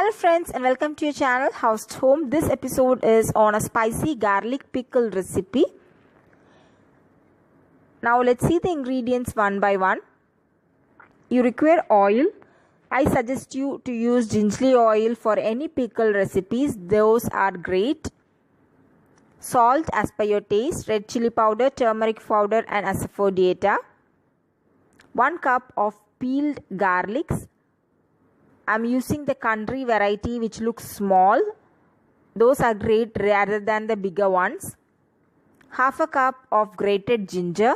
Hello friends and welcome to your channel House Home. This episode is on a spicy garlic pickle recipe. Now let's see the ingredients one by one. You require oil. I suggest you to use gingerly oil for any pickle recipes. Those are great. Salt as per your taste, red chili powder, turmeric powder and asafoetida. 1 cup of peeled garlics. I'm using the country variety which looks small. Those are great rather than the bigger ones. Half a cup of grated ginger.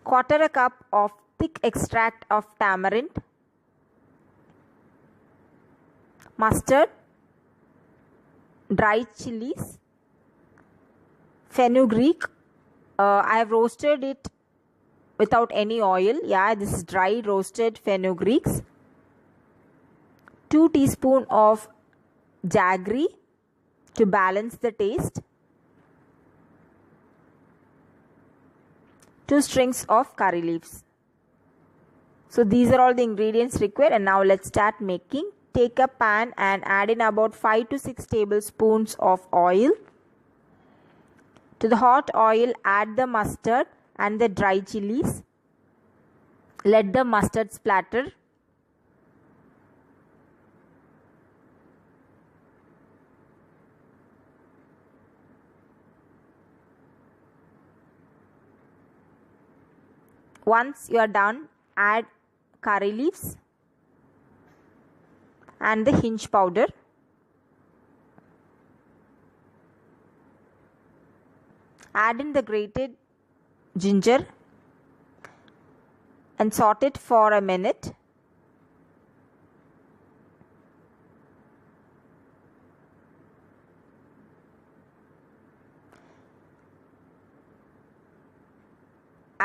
1/4 cup of thick extract of tamarind. Mustard. Dry chilies. Fenugreek. I have roasted it without any oil. This is dry roasted fenugreeks. 2 teaspoons of jaggery to balance the taste. 2 strings of curry leaves. So these are all the ingredients required, and now let's start making. Take a pan and add in about 5 to 6 tablespoons of oil. To the hot oil, add the mustard and the dry chilies. Let the mustard splatter. Once you are done, add curry leaves and the hinge powder. Add in the grated ginger and saute it for a minute.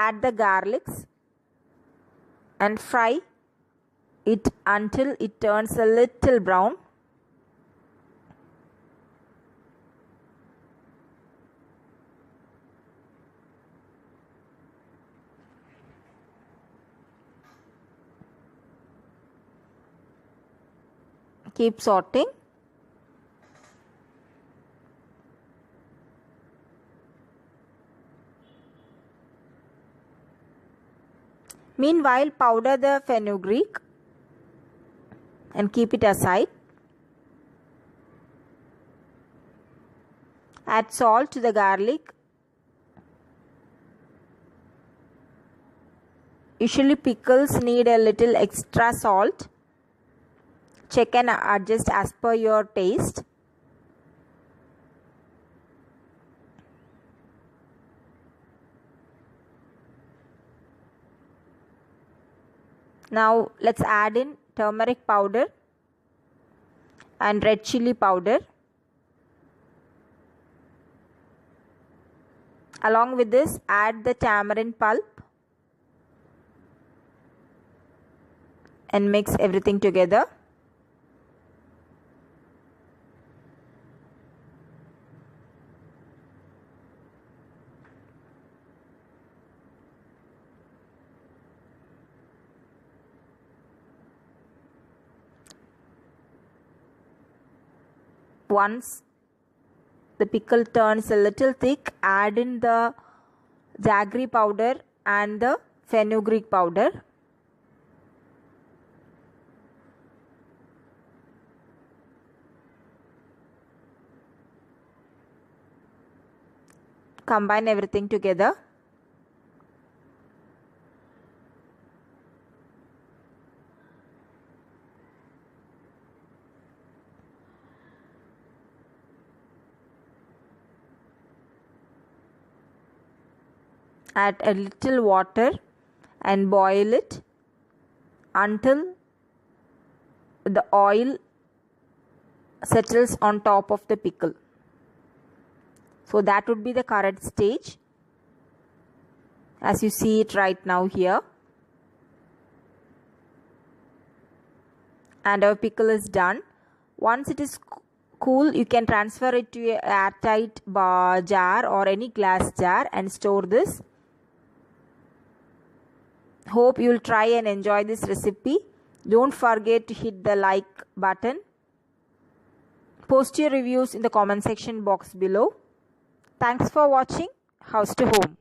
Add the garlics and fry it until it turns a little brown. Keep sauteing. Meanwhile, powder the fenugreek and keep it aside. Add salt to the garlic. Usually pickles need a little extra salt. Check and adjust as per your taste. Now let's add in turmeric powder and red chili powder. Along with this, add the tamarind pulp and mix everything together. Once the pickle turns a little thick, add in the jaggery powder and the fenugreek powder. Combine everything together. Add a little water and boil it until the oil settles on top of the pickle. So that would be the current stage, as you see it right now here. And our pickle is done. Once it is cool, you can transfer it to an airtight jar or any glass jar and store this. Hope you will try and enjoy this recipe. Don't forget to hit the like button. Post your reviews in the comment section box below. Thanks for watching House to Home.